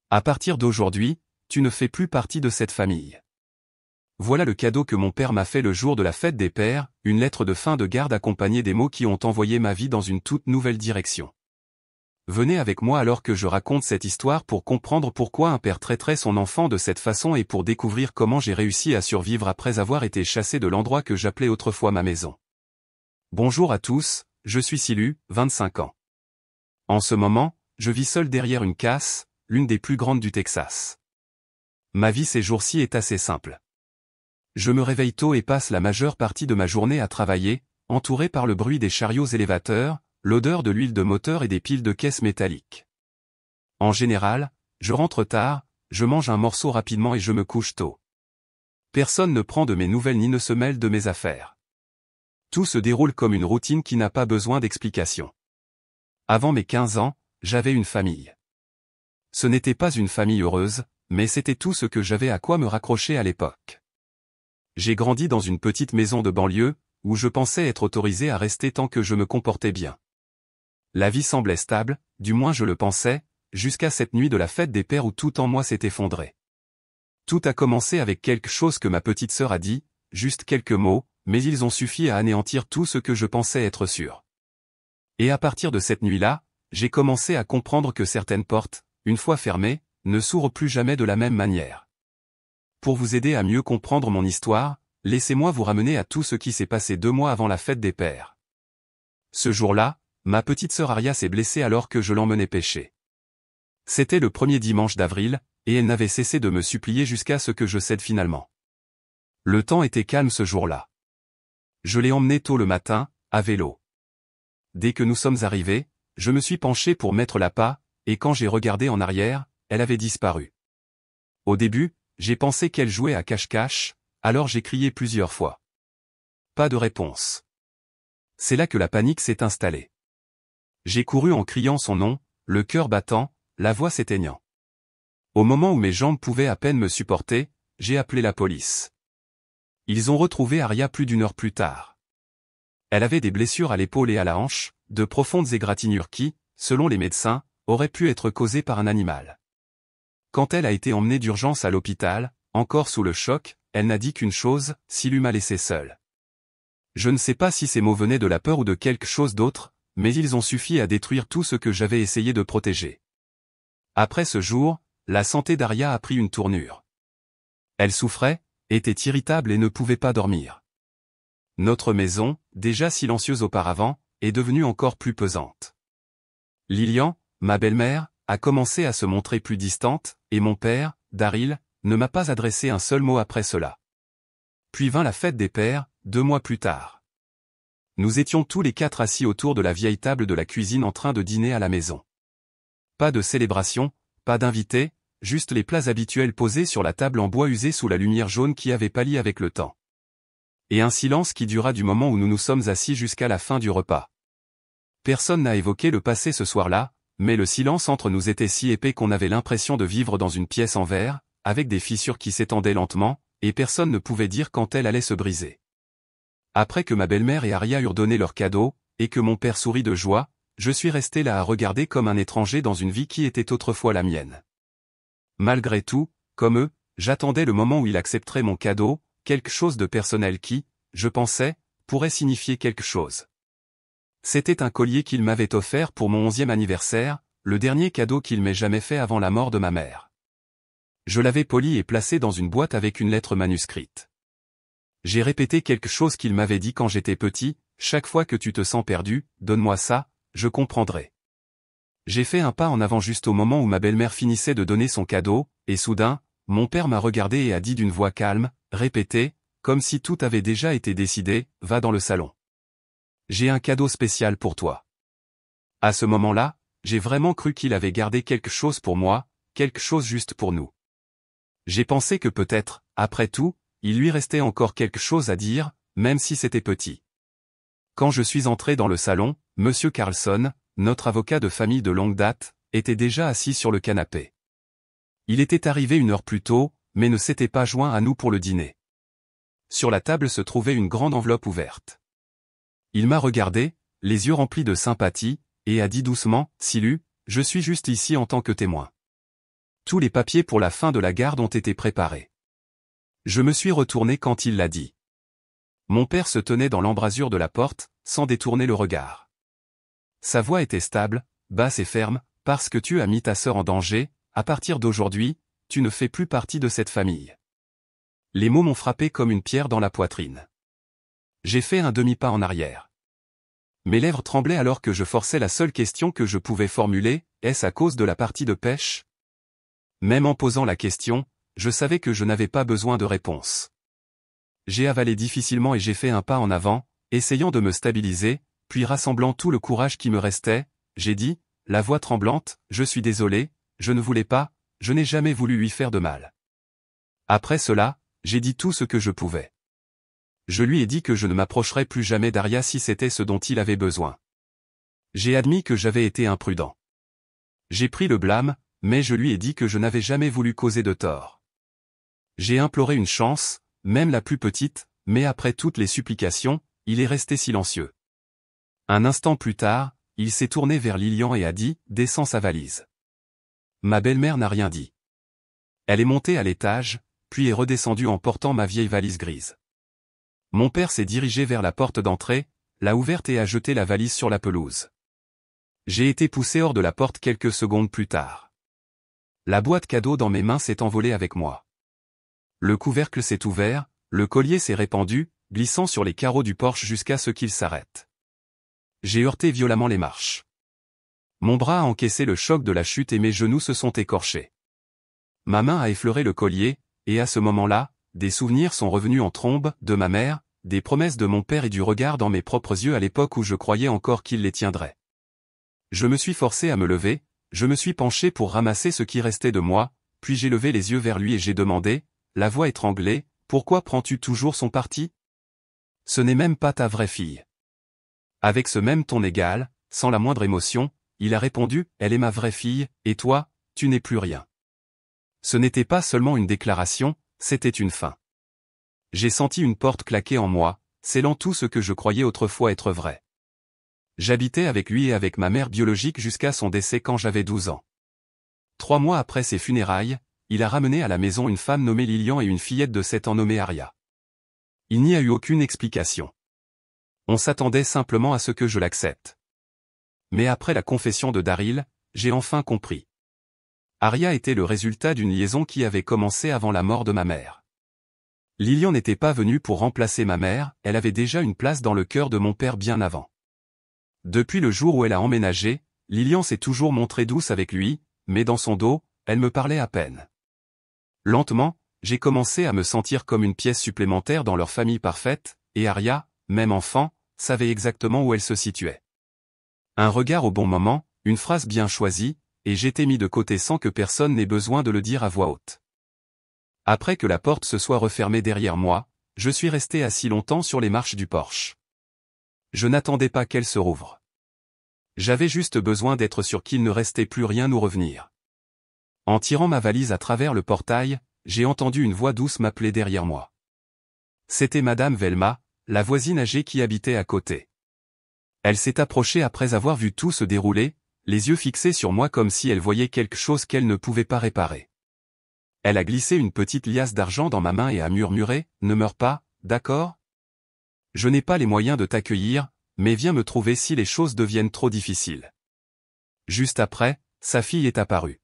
À partir d'aujourd'hui, tu ne fais plus partie de cette famille. Voilà le cadeau que mon père m'a fait le jour de la fête des pères, une lettre de fin de garde accompagnée des mots qui ont envoyé ma vie dans une toute nouvelle direction. Venez avec moi alors que je raconte cette histoire pour comprendre pourquoi un père traiterait son enfant de cette façon et pour découvrir comment j'ai réussi à survivre après avoir été chassé de l'endroit que j'appelais autrefois ma maison. Bonjour à tous, je suis Silu, 25 ans. En ce moment, je vis seul derrière une casse, l'une des plus grandes du Texas. Ma vie ces jours-ci est assez simple. Je me réveille tôt et passe la majeure partie de ma journée à travailler, entouré par le bruit des chariots élévateurs, l'odeur de l'huile de moteur et des piles de caisses métalliques. En général, je rentre tard, je mange un morceau rapidement et je me couche tôt. Personne ne prend de mes nouvelles ni ne se mêle de mes affaires. Tout se déroule comme une routine qui n'a pas besoin d'explication. Avant mes 15 ans, j'avais une famille. Ce n'était pas une famille heureuse, mais c'était tout ce que j'avais à quoi me raccrocher à l'époque. J'ai grandi dans une petite maison de banlieue, où je pensais être autorisé à rester tant que je me comportais bien. La vie semblait stable, du moins je le pensais, jusqu'à cette nuit de la fête des pères où tout en moi s'est effondré. Tout a commencé avec quelque chose que ma petite sœur a dit, juste quelques mots, mais ils ont suffi à anéantir tout ce que je pensais être sûr. Et à partir de cette nuit-là, j'ai commencé à comprendre que certaines portes, une fois fermées, ne s'ouvrent plus jamais de la même manière. Pour vous aider à mieux comprendre mon histoire, laissez-moi vous ramener à tout ce qui s'est passé 2 mois avant la fête des pères. Ce jour-là, ma petite sœur Aria s'est blessée alors que je l'emmenais pêcher. C'était le premier dimanche d'avril, et elle n'avait cessé de me supplier jusqu'à ce que je cède finalement. Le temps était calme ce jour-là. Je l'ai emmenée tôt le matin, à vélo. Dès que nous sommes arrivés, je me suis penché pour mettre l'appât, et quand j'ai regardé en arrière, elle avait disparu. Au début, j'ai pensé qu'elle jouait à cache-cache, alors j'ai crié plusieurs fois. Pas de réponse. C'est là que la panique s'est installée. J'ai couru en criant son nom, le cœur battant, la voix s'éteignant. Au moment où mes jambes pouvaient à peine me supporter, j'ai appelé la police. Ils ont retrouvé Aria plus d'1 heure plus tard. Elle avait des blessures à l'épaule et à la hanche, de profondes égratignures qui, selon les médecins, auraient pu être causées par un animal. Quand elle a été emmenée d'urgence à l'hôpital, encore sous le choc, elle n'a dit qu'une chose, Silu m'a laissé seul. Je ne sais pas si ces mots venaient de la peur ou de quelque chose d'autre, mais ils ont suffi à détruire tout ce que j'avais essayé de protéger. Après ce jour, la santé d'Aria a pris une tournure. Elle souffrait, était irritable et ne pouvait pas dormir. Notre maison, déjà silencieuse auparavant, est devenue encore plus pesante. Lilian, ma belle-mère, a commencé à se montrer plus distante, et mon père, Daryl, ne m'a pas adressé un seul mot après cela. Puis vint la fête des pères, 2 mois plus tard. Nous étions tous les 4 assis autour de la vieille table de la cuisine en train de dîner à la maison. Pas de célébration, pas d'invités, juste les plats habituels posés sur la table en bois usé sous la lumière jaune qui avait pâli avec le temps. Et un silence qui dura du moment où nous nous sommes assis jusqu'à la fin du repas. Personne n'a évoqué le passé ce soir-là, mais le silence entre nous était si épais qu'on avait l'impression de vivre dans une pièce en verre, avec des fissures qui s'étendaient lentement, et personne ne pouvait dire quand elle allait se briser. Après que ma belle-mère et Aria eurent donné leurs cadeaux, et que mon père sourit de joie, je suis resté là à regarder comme un étranger dans une vie qui était autrefois la mienne. Malgré tout, comme eux, j'attendais le moment où il accepterait mon cadeau, quelque chose de personnel qui, je pensais, pourrait signifier quelque chose. C'était un collier qu'il m'avait offert pour mon 11e anniversaire, le dernier cadeau qu'il m'ait jamais fait avant la mort de ma mère. Je l'avais poli et placé dans une boîte avec une lettre manuscrite. J'ai répété quelque chose qu'il m'avait dit quand j'étais petit, chaque fois que tu te sens perdu, donne-moi ça, je comprendrai. J'ai fait un pas en avant juste au moment où ma belle-mère finissait de donner son cadeau, et soudain, mon père m'a regardé et a dit d'une voix calme, répétée, comme si tout avait déjà été décidé, va dans le salon. J'ai un cadeau spécial pour toi. À ce moment-là, j'ai vraiment cru qu'il avait gardé quelque chose pour moi, quelque chose juste pour nous. J'ai pensé que peut-être, après tout, il lui restait encore quelque chose à dire, même si c'était petit. Quand je suis entré dans le salon, Monsieur Carlson, notre avocat de famille de longue date, était déjà assis sur le canapé. Il était arrivé 1 heure plus tôt, mais ne s'était pas joint à nous pour le dîner. Sur la table se trouvait une grande enveloppe ouverte. Il m'a regardé, les yeux remplis de sympathie, et a dit doucement, Silu, je suis juste ici en tant que témoin. Tous les papiers pour la fin de la garde ont été préparés. Je me suis retourné quand il l'a dit. Mon père se tenait dans l'embrasure de la porte, sans détourner le regard. Sa voix était stable, basse et ferme, « Parce que tu as mis ta sœur en danger, à partir d'aujourd'hui, tu ne fais plus partie de cette famille. » Les mots m'ont frappé comme une pierre dans la poitrine. J'ai fait un demi-pas en arrière. Mes lèvres tremblaient alors que je forçais la seule question que je pouvais formuler, est-ce à cause de la partie de pêche? Même en posant la question, je savais que je n'avais pas besoin de réponse. J'ai avalé difficilement et j'ai fait un pas en avant, essayant de me stabiliser, puis rassemblant tout le courage qui me restait, j'ai dit, la voix tremblante, je suis désolé, je ne voulais pas, je n'ai jamais voulu lui faire de mal. Après cela, j'ai dit tout ce que je pouvais. Je lui ai dit que je ne m'approcherais plus jamais d'Aria si c'était ce dont il avait besoin. J'ai admis que j'avais été imprudent. J'ai pris le blâme, mais je lui ai dit que je n'avais jamais voulu causer de tort. J'ai imploré une chance, même la plus petite, mais après toutes les supplications, il est resté silencieux. Un instant plus tard, il s'est tourné vers Lilian et a dit « Descends sa valise ». Ma belle-mère n'a rien dit. Elle est montée à l'étage, puis est redescendue en portant ma vieille valise grise. Mon père s'est dirigé vers la porte d'entrée, l'a ouverte et a jeté la valise sur la pelouse. J'ai été poussé hors de la porte quelques secondes plus tard. La boîte cadeau dans mes mains s'est envolée avec moi. Le couvercle s'est ouvert, le collier s'est répandu, glissant sur les carreaux du porche jusqu'à ce qu'il s'arrête. J'ai heurté violemment les marches. Mon bras a encaissé le choc de la chute et mes genoux se sont écorchés. Ma main a effleuré le collier, et à ce moment-là, des souvenirs sont revenus en trombe, de ma mère, des promesses de mon père et du regard dans mes propres yeux à l'époque où je croyais encore qu'il les tiendrait. Je me suis forcé à me lever, je me suis penché pour ramasser ce qui restait de moi, puis j'ai levé les yeux vers lui et j'ai demandé, la voix étranglée, « Pourquoi prends-tu toujours son parti? Ce n'est même pas ta vraie fille. » Avec ce même ton égal, sans la moindre émotion, il a répondu, « Elle est ma vraie fille, et toi, tu n'es plus rien. » Ce n'était pas seulement une déclaration, c'était une fin. J'ai senti une porte claquer en moi, scellant tout ce que je croyais autrefois être vrai. J'habitais avec lui et avec ma mère biologique jusqu'à son décès quand j'avais 12 ans. 3 mois après ses funérailles, il a ramené à la maison une femme nommée Lilian et une fillette de 7 ans nommée Aria. Il n'y a eu aucune explication. On s'attendait simplement à ce que je l'accepte. Mais après la confession de Daryl, j'ai enfin compris. Aria était le résultat d'une liaison qui avait commencé avant la mort de ma mère. Lilian n'était pas venue pour remplacer ma mère, elle avait déjà une place dans le cœur de mon père bien avant. Depuis le jour où elle a emménagé, Lilian s'est toujours montrée douce avec lui, mais dans son dos, elle me parlait à peine. Lentement, j'ai commencé à me sentir comme une pièce supplémentaire dans leur famille parfaite, et Aria, même enfant, savait exactement où elle se situait. Un regard au bon moment, une phrase bien choisie, et j'étais mis de côté sans que personne n'ait besoin de le dire à voix haute. Après que la porte se soit refermée derrière moi, je suis resté assis longtemps sur les marches du porche. Je n'attendais pas qu'elle se rouvre. J'avais juste besoin d'être sûr qu'il ne restait plus rien nous revenir. En tirant ma valise à travers le portail, j'ai entendu une voix douce m'appeler derrière moi. C'était Madame Velma, la voisine âgée qui habitait à côté. Elle s'est approchée après avoir vu tout se dérouler, les yeux fixés sur moi comme si elle voyait quelque chose qu'elle ne pouvait pas réparer. Elle a glissé une petite liasse d'argent dans ma main et a murmuré, « Ne meurs pas, d'accord? Je n'ai pas les moyens de t'accueillir, mais viens me trouver si les choses deviennent trop difficiles. » Juste après, sa fille est apparue.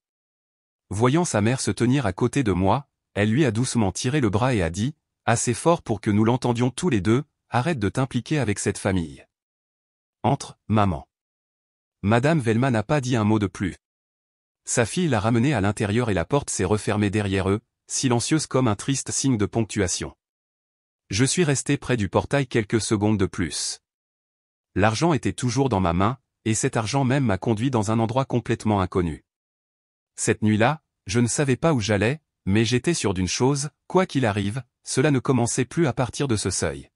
Voyant sa mère se tenir à côté de moi, elle lui a doucement tiré le bras et a dit, assez fort pour que nous l'entendions tous les deux, « Arrête de t'impliquer avec cette famille. » Entre, maman. Madame Velma n'a pas dit un mot de plus. Sa fille l'a ramenée à l'intérieur et la porte s'est refermée derrière eux, silencieuse comme un triste signe de ponctuation. Je suis resté près du portail quelques secondes de plus. L'argent était toujours dans ma main, et cet argent même m'a conduit dans un endroit complètement inconnu. Cette nuit-là, je ne savais pas où j'allais, mais j'étais sûr d'une chose, quoi qu'il arrive, cela ne commençait plus à partir de ce seuil.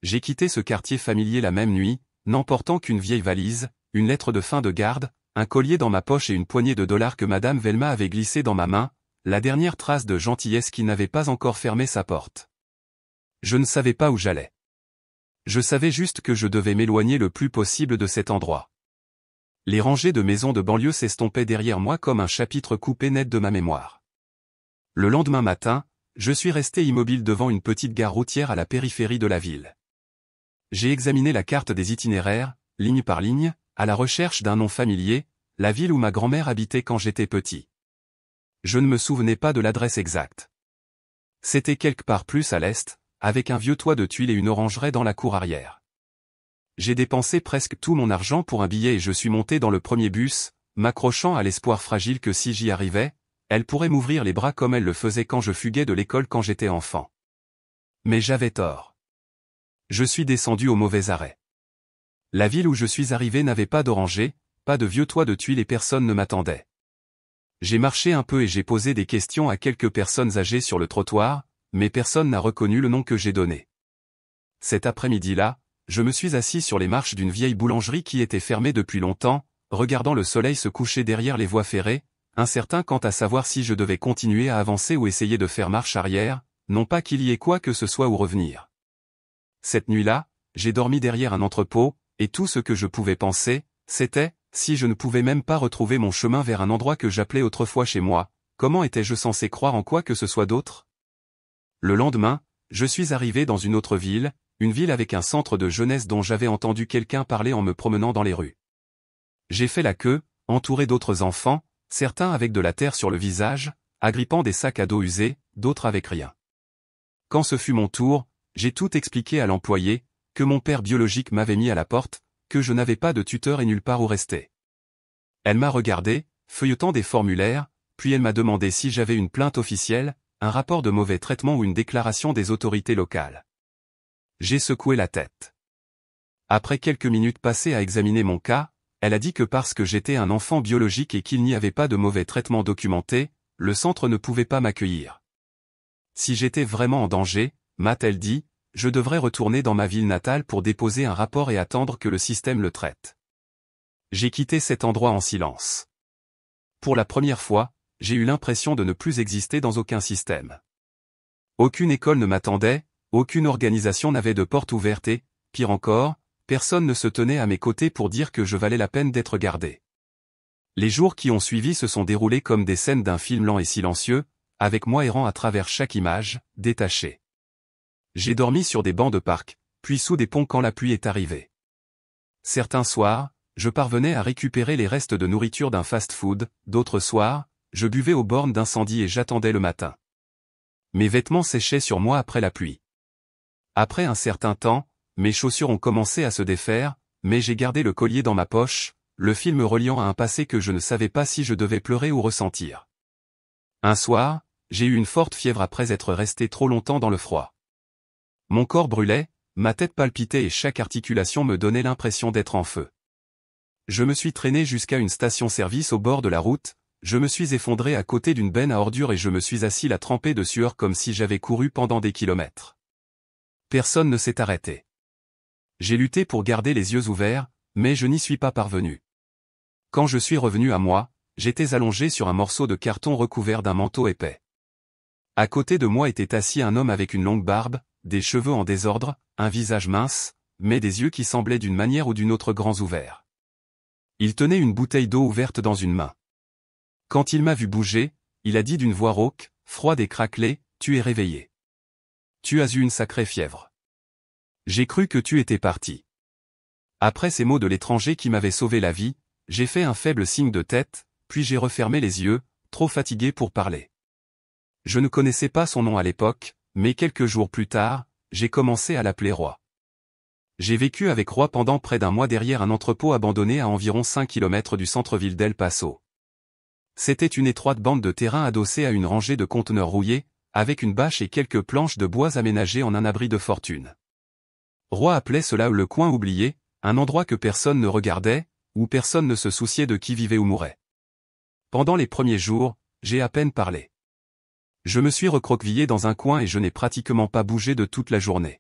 J'ai quitté ce quartier familier la même nuit, n'emportant qu'une vieille valise, une lettre de fin de garde, un collier dans ma poche et une poignée de dollars que Madame Velma avait glissé dans ma main, la dernière trace de gentillesse qui n'avait pas encore fermé sa porte. Je ne savais pas où j'allais. Je savais juste que je devais m'éloigner le plus possible de cet endroit. Les rangées de maisons de banlieue s'estompaient derrière moi comme un chapitre coupé net de ma mémoire. Le lendemain matin, je suis resté immobile devant une petite gare routière à la périphérie de la ville. J'ai examiné la carte des itinéraires, ligne par ligne, à la recherche d'un nom familier, la ville où ma grand-mère habitait quand j'étais petit. Je ne me souvenais pas de l'adresse exacte. C'était quelque part plus à l'est, avec un vieux toit de tuiles et une orangeraie dans la cour arrière. J'ai dépensé presque tout mon argent pour un billet et je suis monté dans le premier bus, m'accrochant à l'espoir fragile que si j'y arrivais, elle pourrait m'ouvrir les bras comme elle le faisait quand je fuguais de l'école quand j'étais enfant. Mais j'avais tort. Je suis descendu au mauvais arrêt. La ville où je suis arrivé n'avait pas d'oranger, pas de vieux toit de tuiles et personne ne m'attendait. J'ai marché un peu et j'ai posé des questions à quelques personnes âgées sur le trottoir, mais personne n'a reconnu le nom que j'ai donné. Cet après-midi-là, je me suis assis sur les marches d'une vieille boulangerie qui était fermée depuis longtemps, regardant le soleil se coucher derrière les voies ferrées, incertain quant à savoir si je devais continuer à avancer ou essayer de faire marche arrière, non pas qu'il y ait quoi que ce soit ou revenir. Cette nuit-là, j'ai dormi derrière un entrepôt, et tout ce que je pouvais penser, c'était, si je ne pouvais même pas retrouver mon chemin vers un endroit que j'appelais autrefois chez moi, comment étais-je censé croire en quoi que ce soit d'autre? Le lendemain, je suis arrivé dans une autre ville, une ville avec un centre de jeunesse dont j'avais entendu quelqu'un parler en me promenant dans les rues. J'ai fait la queue, entouré d'autres enfants, certains avec de la terre sur le visage, agrippant des sacs à dos usés, d'autres avec rien. Quand ce fut mon tour, j'ai tout expliqué à l'employé, que mon père biologique m'avait mis à la porte, que je n'avais pas de tuteur et nulle part où rester. Elle m'a regardé, feuilletant des formulaires, puis elle m'a demandé si j'avais une plainte officielle, un rapport de mauvais traitement ou une déclaration des autorités locales. J'ai secoué la tête. Après quelques minutes passées à examiner mon cas, elle a dit que parce que j'étais un enfant biologique et qu'il n'y avait pas de mauvais traitement documenté, le centre ne pouvait pas m'accueillir. Si j'étais vraiment en danger, m'a-t-elle dit, je devrais retourner dans ma ville natale pour déposer un rapport et attendre que le système le traite. J'ai quitté cet endroit en silence. Pour la première fois, j'ai eu l'impression de ne plus exister dans aucun système. Aucune école ne m'attendait, aucune organisation n'avait de porte ouverte et, pire encore, personne ne se tenait à mes côtés pour dire que je valais la peine d'être gardé. Les jours qui ont suivi se sont déroulés comme des scènes d'un film lent et silencieux, avec moi errant à travers chaque image, détaché. J'ai dormi sur des bancs de parc, puis sous des ponts quand la pluie est arrivée. Certains soirs, je parvenais à récupérer les restes de nourriture d'un fast-food, d'autres soirs, je buvais aux bornes d'incendie et j'attendais le matin. Mes vêtements séchaient sur moi après la pluie. Après un certain temps, mes chaussures ont commencé à se défaire, mais j'ai gardé le collier dans ma poche, le film reliant à un passé que je ne savais pas si je devais pleurer ou ressentir. Un soir, j'ai eu une forte fièvre après être resté trop longtemps dans le froid. Mon corps brûlait, ma tête palpitait et chaque articulation me donnait l'impression d'être en feu. Je me suis traîné jusqu'à une station-service au bord de la route, je me suis effondré à côté d'une benne à ordures et je me suis assis la trempée de sueur comme si j'avais couru pendant des kilomètres. Personne ne s'est arrêté. J'ai lutté pour garder les yeux ouverts, mais je n'y suis pas parvenu. Quand je suis revenu à moi, j'étais allongé sur un morceau de carton recouvert d'un manteau épais. À côté de moi était assis un homme avec une longue barbe, des cheveux en désordre, un visage mince, mais des yeux qui semblaient d'une manière ou d'une autre grands ouverts. Il tenait une bouteille d'eau ouverte dans une main. Quand il m'a vu bouger, il a dit d'une voix rauque, froide et craquelée, « Tu es réveillé. Tu as eu une sacrée fièvre. J'ai cru que tu étais parti. » Après ces mots de l'étranger qui m'avait sauvé la vie, j'ai fait un faible signe de tête, puis j'ai refermé les yeux, trop fatigué pour parler. Je ne connaissais pas son nom à l'époque, mais quelques jours plus tard, j'ai commencé à l'appeler Roi. J'ai vécu avec Roi pendant près d'un mois derrière un entrepôt abandonné à environ 5 km du centre-ville d'El Paso. C'était une étroite bande de terrain adossée à une rangée de conteneurs rouillés, avec une bâche et quelques planches de bois aménagées en un abri de fortune. Roi appelait cela le coin oublié, un endroit que personne ne regardait, où personne ne se souciait de qui vivait ou mourait. Pendant les premiers jours, j'ai à peine parlé. Je me suis recroquevillé dans un coin et je n'ai pratiquement pas bougé de toute la journée.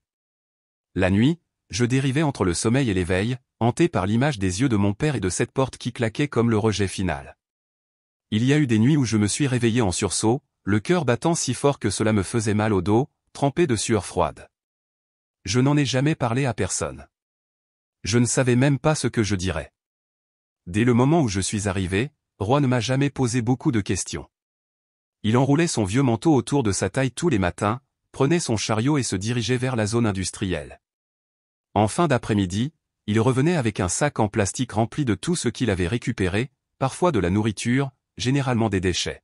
La nuit, je dérivais entre le sommeil et l'éveil, hanté par l'image des yeux de mon père et de cette porte qui claquait comme le rejet final. Il y a eu des nuits où je me suis réveillé en sursaut, le cœur battant si fort que cela me faisait mal au dos, trempé de sueur froide. Je n'en ai jamais parlé à personne. Je ne savais même pas ce que je dirais. Dès le moment où je suis arrivé, Roi ne m'a jamais posé beaucoup de questions. Il enroulait son vieux manteau autour de sa taille tous les matins, prenait son chariot et se dirigeait vers la zone industrielle. En fin d'après-midi, il revenait avec un sac en plastique rempli de tout ce qu'il avait récupéré, parfois de la nourriture, généralement des déchets.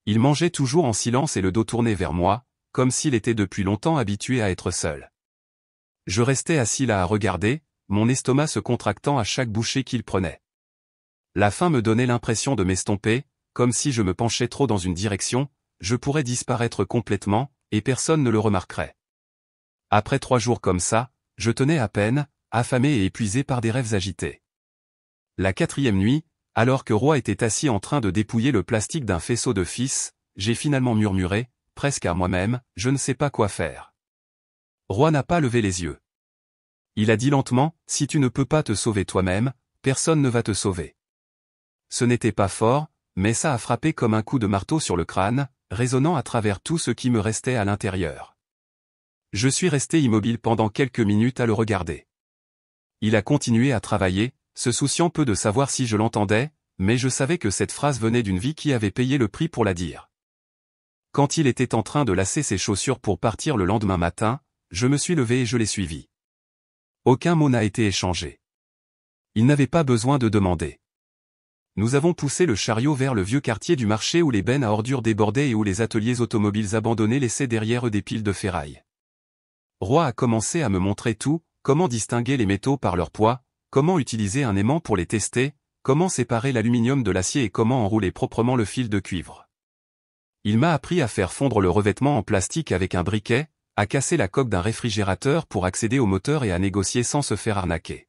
Il mangeait toujours en silence et le dos tourné vers moi, comme s'il était depuis longtemps habitué à être seul. Je restais assis là à regarder, mon estomac se contractant à chaque bouchée qu'il prenait. La faim me donnait l'impression de m'estomper, comme si je me penchais trop dans une direction, je pourrais disparaître complètement, et personne ne le remarquerait. Après 3 jours comme ça, je tenais à peine, affamé et épuisé par des rêves agités. La 4e nuit, alors que Roi était assis en train de dépouiller le plastique d'un faisceau de fils, j'ai finalement murmuré, presque à moi-même, je ne sais pas quoi faire. Roi n'a pas levé les yeux. Il a dit lentement, si tu ne peux pas te sauver toi-même, personne ne va te sauver. Ce n'était pas fort, mais ça a frappé comme un coup de marteau sur le crâne, résonnant à travers tout ce qui me restait à l'intérieur. Je suis resté immobile pendant quelques minutes à le regarder. Il a continué à travailler, se souciant peu de savoir si je l'entendais, mais je savais que cette phrase venait d'une vie qui avait payé le prix pour la dire. Quand il était en train de lasser ses chaussures pour partir le lendemain matin, je me suis levé et je l'ai suivi. Aucun mot n'a été échangé. Il n'avait pas besoin de demander. Nous avons poussé le chariot vers le vieux quartier du marché où les bennes à ordures débordaient et où les ateliers automobiles abandonnés laissaient derrière eux des piles de ferraille. Roi a commencé à me montrer tout, comment distinguer les métaux par leur poids, comment utiliser un aimant pour les tester, comment séparer l'aluminium de l'acier et comment enrouler proprement le fil de cuivre. Il m'a appris à faire fondre le revêtement en plastique avec un briquet, à casser la coque d'un réfrigérateur pour accéder au moteur et à négocier sans se faire arnaquer.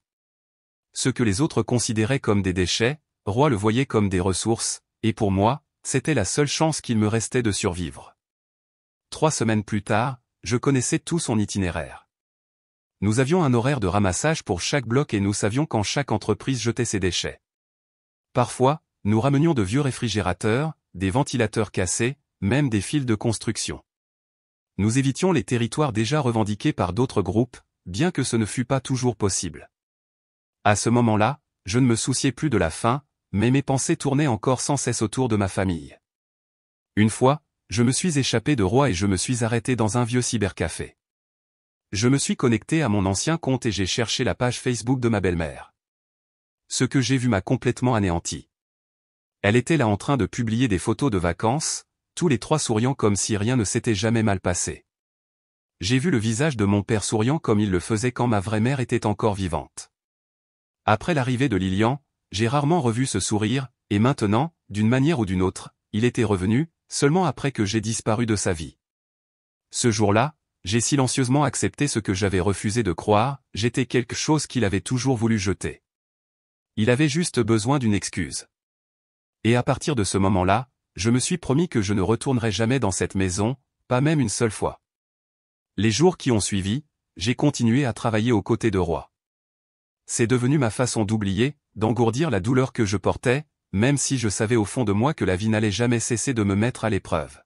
Ce que les autres considéraient comme des déchets, Roi le voyait comme des ressources, et pour moi, c'était la seule chance qu'il me restait de survivre. 3 semaines plus tard, je connaissais tout son itinéraire. Nous avions un horaire de ramassage pour chaque bloc et nous savions quand chaque entreprise jetait ses déchets. Parfois, nous ramenions de vieux réfrigérateurs, des ventilateurs cassés, même des fils de construction. Nous évitions les territoires déjà revendiqués par d'autres groupes, bien que ce ne fût pas toujours possible. À ce moment-là, je ne me souciais plus de la faim, mais mes pensées tournaient encore sans cesse autour de ma famille. Une fois, je me suis échappé de Roi et je me suis arrêté dans un vieux cybercafé. Je me suis connecté à mon ancien compte et j'ai cherché la page Facebook de ma belle-mère. Ce que j'ai vu m'a complètement anéanti. Elle était là en train de publier des photos de vacances, tous les 3 souriant comme si rien ne s'était jamais mal passé. J'ai vu le visage de mon père souriant comme il le faisait quand ma vraie mère était encore vivante. Après l'arrivée de Lilian, j'ai rarement revu ce sourire, et maintenant, d'une manière ou d'une autre, il était revenu, seulement après que j'ai disparu de sa vie. Ce jour-là, j'ai silencieusement accepté ce que j'avais refusé de croire, j'étais quelque chose qu'il avait toujours voulu jeter. Il avait juste besoin d'une excuse. Et à partir de ce moment-là, je me suis promis que je ne retournerai jamais dans cette maison, pas même une seule fois. Les jours qui ont suivi, j'ai continué à travailler aux côtés de Roi. C'est devenu ma façon d'oublier, d'engourdir la douleur que je portais, même si je savais au fond de moi que la vie n'allait jamais cesser de me mettre à l'épreuve.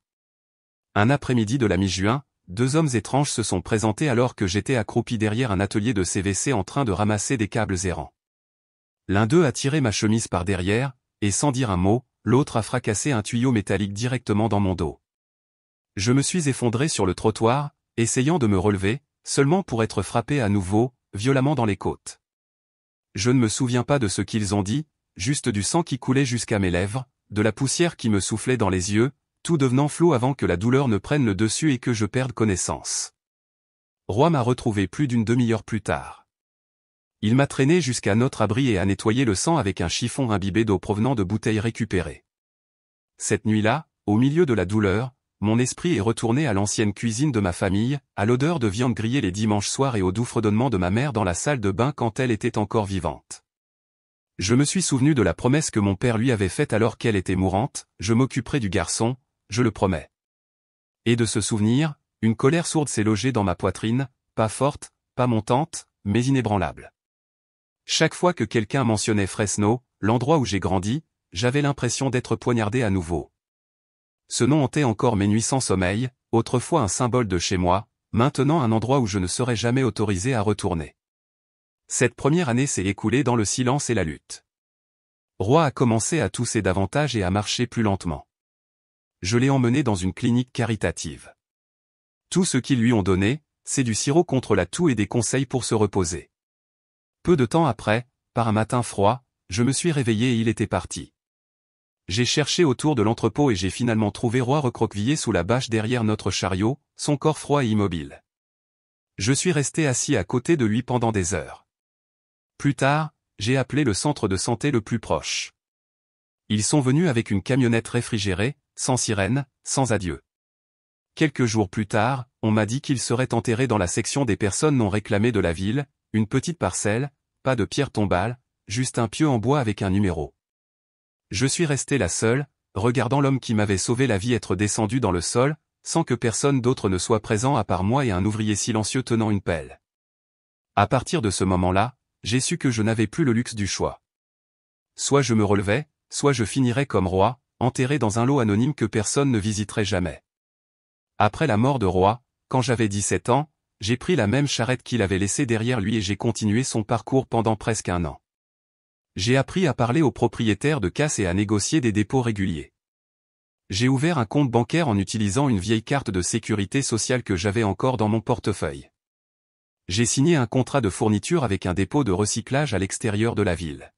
Un après-midi de la mi-juin, 2 hommes étranges se sont présentés alors que j'étais accroupi derrière un atelier de CVC en train de ramasser des câbles errants. L'un d'eux a tiré ma chemise par derrière, et sans dire un mot, l'autre a fracassé un tuyau métallique directement dans mon dos. Je me suis effondré sur le trottoir, essayant de me relever, seulement pour être frappé à nouveau, violemment dans les côtes. Je ne me souviens pas de ce qu'ils ont dit, juste du sang qui coulait jusqu'à mes lèvres, de la poussière qui me soufflait dans les yeux, tout devenant flou avant que la douleur ne prenne le dessus et que je perde connaissance. Roi m'a retrouvé plus d'une demi-heure plus tard. Il m'a traîné jusqu'à notre abri et a nettoyé le sang avec un chiffon imbibé d'eau provenant de bouteilles récupérées. Cette nuit-là, au milieu de la douleur, mon esprit est retourné à l'ancienne cuisine de ma famille, à l'odeur de viande grillée les dimanches soirs et au doux fredonnement de ma mère dans la salle de bain quand elle était encore vivante. Je me suis souvenu de la promesse que mon père lui avait faite alors qu'elle était mourante, je m'occuperai du garçon, je le promets. Et de ce souvenir, une colère sourde s'est logée dans ma poitrine, pas forte, pas montante, mais inébranlable. Chaque fois que quelqu'un mentionnait Fresno, l'endroit où j'ai grandi, j'avais l'impression d'être poignardé à nouveau. Ce nom hantait encore mes nuits sans sommeil, autrefois un symbole de chez moi, maintenant un endroit où je ne serais jamais autorisé à retourner. Cette première année s'est écoulée dans le silence et la lutte. Roi a commencé à tousser davantage et à marcher plus lentement. Je l'ai emmené dans une clinique caritative. Tout ce qu'ils lui ont donné, c'est du sirop contre la toux et des conseils pour se reposer. Peu de temps après, par un matin froid, je me suis réveillé et il était parti. J'ai cherché autour de l'entrepôt et j'ai finalement trouvé Roi recroquevillé sous la bâche derrière notre chariot, son corps froid et immobile. Je suis resté assis à côté de lui pendant des heures. Plus tard, j'ai appelé le centre de santé le plus proche. Ils sont venus avec une camionnette réfrigérée, sans sirène, sans adieu. Quelques jours plus tard, on m'a dit qu'il serait enterré dans la section des personnes non réclamées de la ville, une petite parcelle, pas de pierre tombale, juste un pieu en bois avec un numéro. Je suis resté là seul, regardant l'homme qui m'avait sauvé la vie être descendu dans le sol, sans que personne d'autre ne soit présent à part moi et un ouvrier silencieux tenant une pelle. À partir de ce moment-là, j'ai su que je n'avais plus le luxe du choix. Soit je me relevais, soit je finirais comme Roi, enterré dans un lot anonyme que personne ne visiterait jamais. Après la mort de Roi, quand j'avais 17 ans, j'ai pris la même charrette qu'il avait laissée derrière lui et j'ai continué son parcours pendant presque un an. J'ai appris à parler aux propriétaires de casse et à négocier des dépôts réguliers. J'ai ouvert un compte bancaire en utilisant une vieille carte de sécurité sociale que j'avais encore dans mon portefeuille. J'ai signé un contrat de fourniture avec un dépôt de recyclage à l'extérieur de la ville.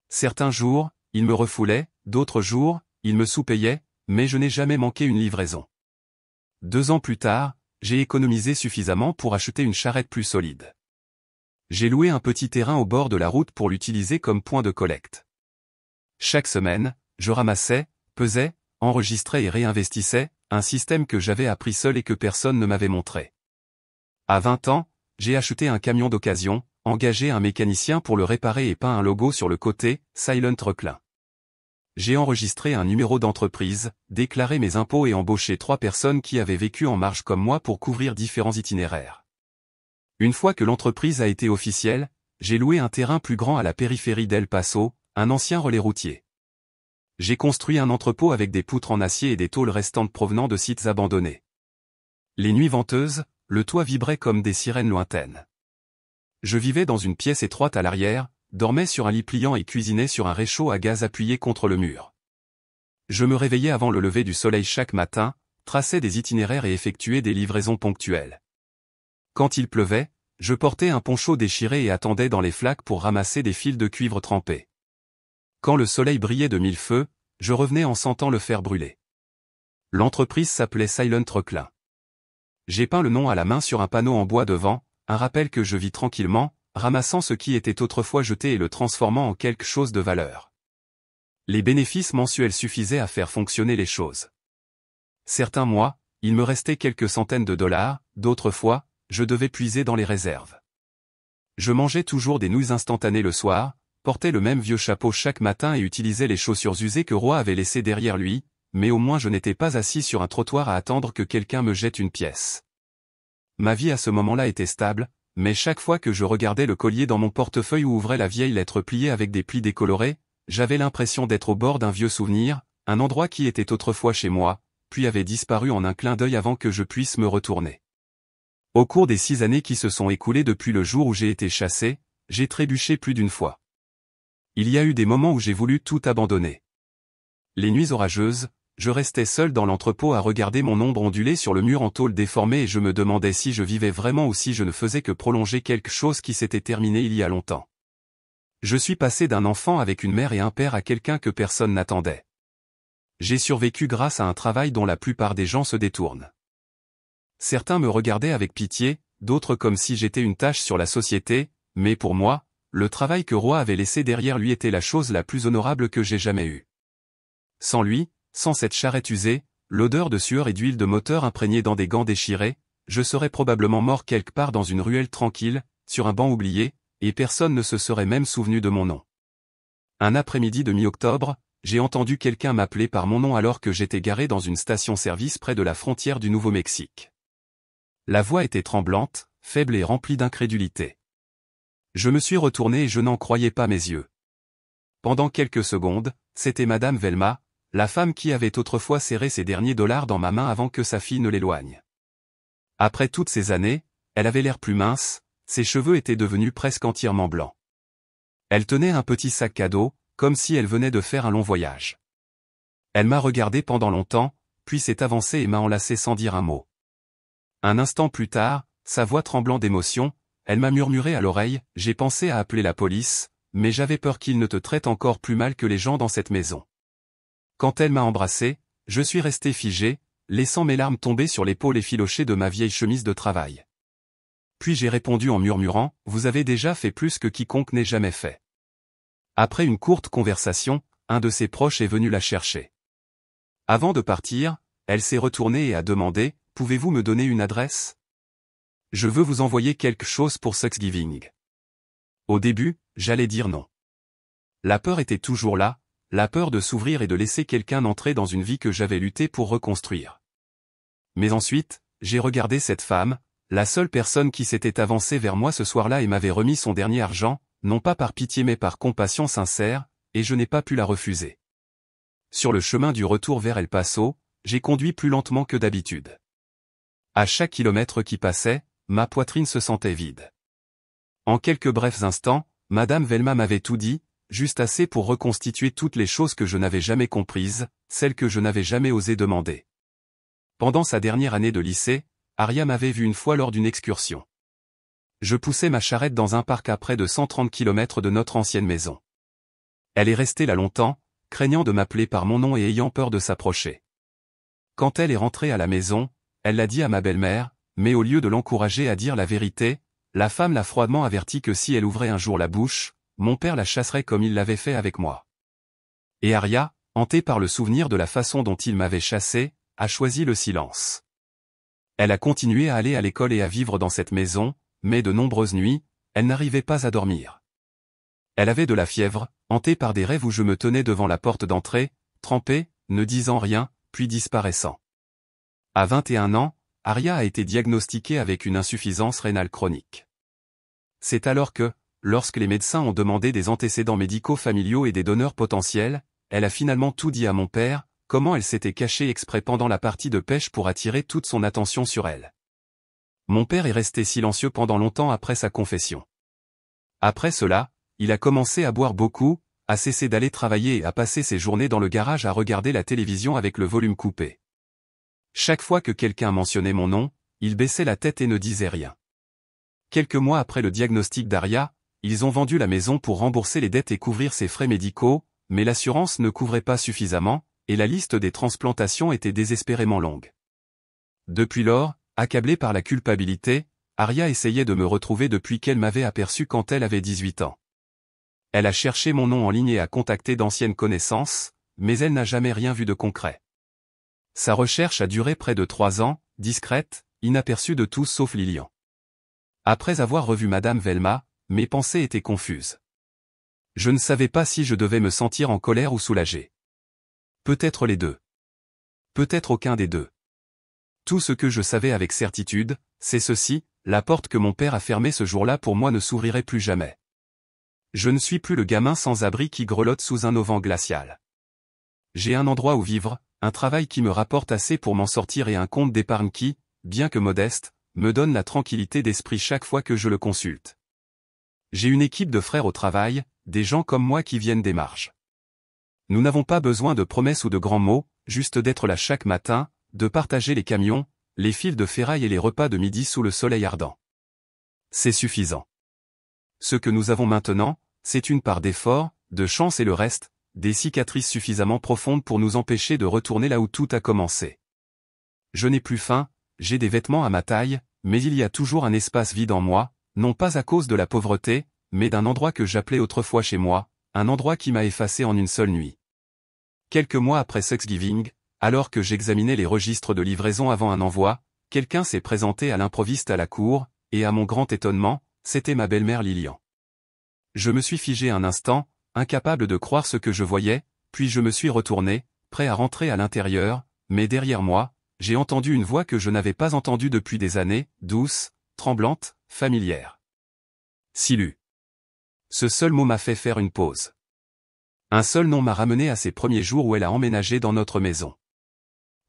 Certains jours, ils me refoulaient, d'autres jours, ils me sous-payaient, mais je n'ai jamais manqué une livraison. 2 ans plus tard, j'ai économisé suffisamment pour acheter une charrette plus solide. J'ai loué un petit terrain au bord de la route pour l'utiliser comme point de collecte. Chaque semaine, je ramassais, pesais, enregistrais et réinvestissais, un système que j'avais appris seul et que personne ne m'avait montré. À 20 ans, j'ai acheté un camion d'occasion, engagé un mécanicien pour le réparer et peint un logo sur le côté, Silent Reclin. J'ai enregistré un numéro d'entreprise, déclaré mes impôts et embauché 3 personnes qui avaient vécu en marge comme moi pour couvrir différents itinéraires. Une fois que l'entreprise a été officielle, j'ai loué un terrain plus grand à la périphérie d'El Paso, un ancien relais routier. J'ai construit un entrepôt avec des poutres en acier et des tôles restantes provenant de sites abandonnés. Les nuits venteuses, le toit vibrait comme des sirènes lointaines. Je vivais dans une pièce étroite à l'arrière, dormais sur un lit pliant et cuisinais sur un réchaud à gaz appuyé contre le mur. Je me réveillais avant le lever du soleil chaque matin, traçais des itinéraires et effectuais des livraisons ponctuelles. Quand il pleuvait, je portais un poncho déchiré et attendais dans les flaques pour ramasser des fils de cuivre trempés. Quand le soleil brillait de 1000 feux, je revenais en sentant le fer brûler. L'entreprise s'appelait Silent Reclin. J'ai peint le nom à la main sur un panneau en bois devant, un rappel que je vis tranquillement, ramassant ce qui était autrefois jeté et le transformant en quelque chose de valeur. Les bénéfices mensuels suffisaient à faire fonctionner les choses. Certains mois, il me restait quelques centaines de dollars, d'autres fois, je devais puiser dans les réserves. Je mangeais toujours des nouilles instantanées le soir, portais le même vieux chapeau chaque matin et utilisais les chaussures usées que Roi avait laissées derrière lui, mais au moins je n'étais pas assis sur un trottoir à attendre que quelqu'un me jette une pièce. Ma vie à ce moment-là était stable, mais chaque fois que je regardais le collier dans mon portefeuille ou ouvrais la vieille lettre pliée avec des plis décolorés, j'avais l'impression d'être au bord d'un vieux souvenir, un endroit qui était autrefois chez moi, puis avait disparu en un clin d'œil avant que je puisse me retourner. Au cours des 6 années qui se sont écoulées depuis le jour où j'ai été chassé, j'ai trébuché plus d'une fois. Il y a eu des moments où j'ai voulu tout abandonner. Les nuits orageuses, je restais seul dans l'entrepôt à regarder mon ombre onduler sur le mur en tôle déformée et je me demandais si je vivais vraiment ou si je ne faisais que prolonger quelque chose qui s'était terminé il y a longtemps. Je suis passé d'un enfant avec une mère et un père à quelqu'un que personne n'attendait. J'ai survécu grâce à un travail dont la plupart des gens se détournent. Certains me regardaient avec pitié, d'autres comme si j'étais une tache sur la société, mais pour moi, le travail que Roi avait laissé derrière lui était la chose la plus honorable que j'ai jamais eue. Sans lui, sans cette charrette usée, l'odeur de sueur et d'huile de moteur imprégnée dans des gants déchirés, je serais probablement mort quelque part dans une ruelle tranquille, sur un banc oublié, et personne ne se serait même souvenu de mon nom. Un après-midi de mi-octobre, j'ai entendu quelqu'un m'appeler par mon nom alors que j'étais garé dans une station-service près de la frontière du Nouveau-Mexique. La voix était tremblante, faible et remplie d'incrédulité. Je me suis retourné et je n'en croyais pas mes yeux. Pendant quelques secondes, c'était Madame Velma, la femme qui avait autrefois serré ses derniers dollars dans ma main avant que sa fille ne l'éloigne. Après toutes ces années, elle avait l'air plus mince, ses cheveux étaient devenus presque entièrement blancs. Elle tenait un petit sac cadeau, comme si elle venait de faire un long voyage. Elle m'a regardé pendant longtemps, puis s'est avancée et m'a enlacé sans dire un mot. Un instant plus tard, sa voix tremblant d'émotion, elle m'a murmuré à l'oreille, « J'ai pensé à appeler la police, mais j'avais peur qu'il ne te traite encore plus mal que les gens dans cette maison. » Quand elle m'a embrassé, je suis resté figé, laissant mes larmes tomber sur l'épaule effilochée de ma vieille chemise de travail. Puis j'ai répondu en murmurant, « Vous avez déjà fait plus que quiconque n'ait jamais fait. » Après une courte conversation, un de ses proches est venu la chercher. Avant de partir, elle s'est retournée et a demandé, « Pouvez-vous me donner une adresse? Je veux vous envoyer quelque chose pour Thanksgiving. » Au début, j'allais dire non. La peur était toujours là, la peur de s'ouvrir et de laisser quelqu'un entrer dans une vie que j'avais lutté pour reconstruire. Mais ensuite, j'ai regardé cette femme, la seule personne qui s'était avancée vers moi ce soir-là et m'avait remis son dernier argent, non pas par pitié mais par compassion sincère, et je n'ai pas pu la refuser. Sur le chemin du retour vers El Paso, j'ai conduit plus lentement que d'habitude. À chaque kilomètre qui passait, ma poitrine se sentait vide. En quelques brefs instants, Madame Velma m'avait tout dit, juste assez pour reconstituer toutes les choses que je n'avais jamais comprises, celles que je n'avais jamais osé demander. Pendant sa dernière année de lycée, Aria m'avait vu une fois lors d'une excursion. Je poussais ma charrette dans un parc à près de 130 km de notre ancienne maison. Elle est restée là longtemps, craignant de m'appeler par mon nom et ayant peur de s'approcher. Quand elle est rentrée à la maison, elle l'a dit à ma belle-mère, mais au lieu de l'encourager à dire la vérité, la femme l'a froidement averti que si elle ouvrait un jour la bouche, mon père la chasserait comme il l'avait fait avec moi. Et Aria, hantée par le souvenir de la façon dont il m'avait chassé, a choisi le silence. Elle a continué à aller à l'école et à vivre dans cette maison, mais de nombreuses nuits, elle n'arrivait pas à dormir. Elle avait de la fièvre, hantée par des rêves où je me tenais devant la porte d'entrée, trempé, ne disant rien, puis disparaissant. À 21 ans, Aria a été diagnostiquée avec une insuffisance rénale chronique. C'est alors que, lorsque les médecins ont demandé des antécédents médicaux familiaux et des donneurs potentiels, elle a finalement tout dit à mon père, comment elle s'était cachée exprès pendant la partie de pêche pour attirer toute son attention sur elle. Mon père est resté silencieux pendant longtemps après sa confession. Après cela, il a commencé à boire beaucoup, a cessé d'aller travailler et a passé ses journées dans le garage à regarder la télévision avec le volume coupé. Chaque fois que quelqu'un mentionnait mon nom, il baissait la tête et ne disait rien. Quelques mois après le diagnostic d'Aria, ils ont vendu la maison pour rembourser les dettes et couvrir ses frais médicaux, mais l'assurance ne couvrait pas suffisamment, et la liste des transplantations était désespérément longue. Depuis lors, accablée par la culpabilité, Aria essayait de me retrouver depuis qu'elle m'avait aperçu quand elle avait 18 ans. Elle a cherché mon nom en ligne et a contacté d'anciennes connaissances, mais elle n'a jamais rien vu de concret. Sa recherche a duré près de 3 ans, discrète, inaperçue de tous sauf Lilian. Après avoir revu Madame Velma, mes pensées étaient confuses. Je ne savais pas si je devais me sentir en colère ou soulagé. Peut-être les deux. Peut-être aucun des deux. Tout ce que je savais avec certitude, c'est ceci, la porte que mon père a fermée ce jour-là pour moi ne s'ouvrirait plus jamais. Je ne suis plus le gamin sans abri qui grelotte sous un auvent glacial. J'ai un endroit où vivre, un travail qui me rapporte assez pour m'en sortir et un compte d'épargne qui, bien que modeste, me donne la tranquillité d'esprit chaque fois que je le consulte. J'ai une équipe de frères au travail, des gens comme moi qui viennent des marges. Nous n'avons pas besoin de promesses ou de grands mots, juste d'être là chaque matin, de partager les camions, les fils de ferraille et les repas de midi sous le soleil ardent. C'est suffisant. Ce que nous avons maintenant, c'est une part d'effort, de chance et le reste, des cicatrices suffisamment profondes pour nous empêcher de retourner là où tout a commencé. Je n'ai plus faim, j'ai des vêtements à ma taille, mais il y a toujours un espace vide en moi, non pas à cause de la pauvreté, mais d'un endroit que j'appelais autrefois chez moi, un endroit qui m'a effacé en une seule nuit. Quelques mois après Thanksgiving, alors que j'examinais les registres de livraison avant un envoi, quelqu'un s'est présenté à l'improviste à la cour, et à mon grand étonnement, c'était ma belle-mère Lilian. Je me suis figé un instant, incapable de croire ce que je voyais, puis je me suis retourné, prêt à rentrer à l'intérieur, mais derrière moi, j'ai entendu une voix que je n'avais pas entendue depuis des années, douce, tremblante, familière. Silu. Ce seul mot m'a fait faire une pause. Un seul nom m'a ramené à ces premiers jours où elle a emménagé dans notre maison.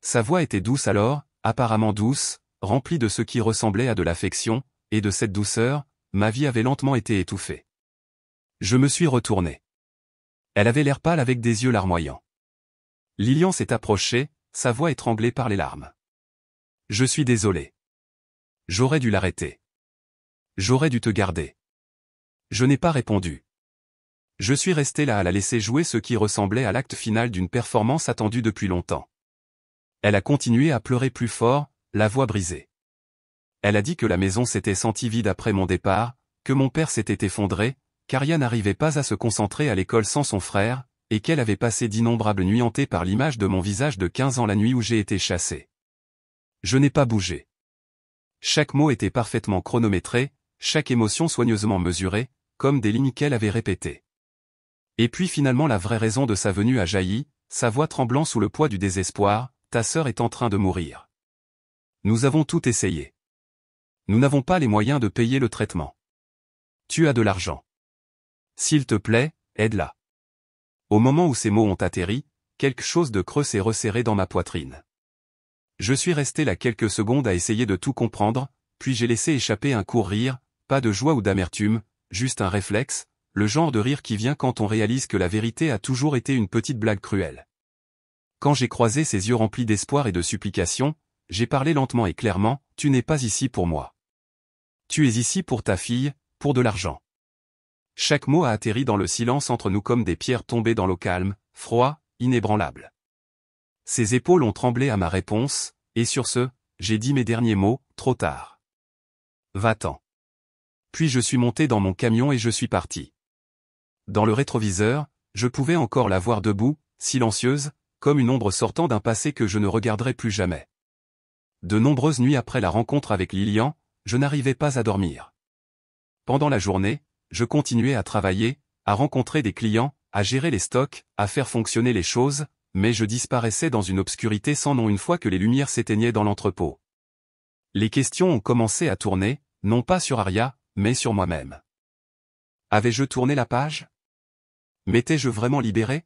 Sa voix était douce alors, apparemment douce, remplie de ce qui ressemblait à de l'affection, et de cette douceur, ma vie avait lentement été étouffée. Je me suis retourné. Elle avait l'air pâle avec des yeux larmoyants. Lilian s'est approchée, sa voix étranglée par les larmes. Je suis désolé. J'aurais dû l'arrêter. J'aurais dû te garder. Je n'ai pas répondu. Je suis resté là à la laisser jouer ce qui ressemblait à l'acte final d'une performance attendue depuis longtemps. Elle a continué à pleurer plus fort, la voix brisée. Elle a dit que la maison s'était sentie vide après mon départ, que mon père s'était effondré, qu'Aria n'arrivait pas à se concentrer à l'école sans son frère, et qu'elle avait passé d'innombrables nuits hantées par l'image de mon visage de 15 ans la nuit où j'ai été chassé. Je n'ai pas bougé. Chaque mot était parfaitement chronométré, chaque émotion soigneusement mesurée, comme des lignes qu'elle avait répétées. Et puis finalement la vraie raison de sa venue a jailli, sa voix tremblant sous le poids du désespoir, ta sœur est en train de mourir. Nous avons tout essayé. Nous n'avons pas les moyens de payer le traitement. Tu as de l'argent. S'il te plaît, aide-la. Au moment où ces mots ont atterri, quelque chose de creux s'est resserré dans ma poitrine. Je suis resté là quelques secondes à essayer de tout comprendre, puis j'ai laissé échapper un court rire, pas de joie ou d'amertume, juste un réflexe, le genre de rire qui vient quand on réalise que la vérité a toujours été une petite blague cruelle. Quand j'ai croisé ses yeux remplis d'espoir et de supplication, j'ai parlé lentement et clairement, tu n'es pas ici pour moi. Tu es ici pour ta fille, pour de l'argent. Chaque mot a atterri dans le silence entre nous comme des pierres tombées dans l'eau calme, froid, inébranlable. Ses épaules ont tremblé à ma réponse, et sur ce, j'ai dit mes derniers mots, trop tard. Va-t'en. Puis je suis monté dans mon camion et je suis parti. Dans le rétroviseur, je pouvais encore la voir debout, silencieuse, comme une ombre sortant d'un passé que je ne regarderai plus jamais. De nombreuses nuits après la rencontre avec Lilian, je n'arrivais pas à dormir. Pendant la journée, je continuais à travailler, à rencontrer des clients, à gérer les stocks, à faire fonctionner les choses, mais je disparaissais dans une obscurité sans nom une fois que les lumières s'éteignaient dans l'entrepôt. Les questions ont commencé à tourner, non pas sur Aria, mais sur moi-même. Avais-je tourné la page? M'étais-je vraiment libéré?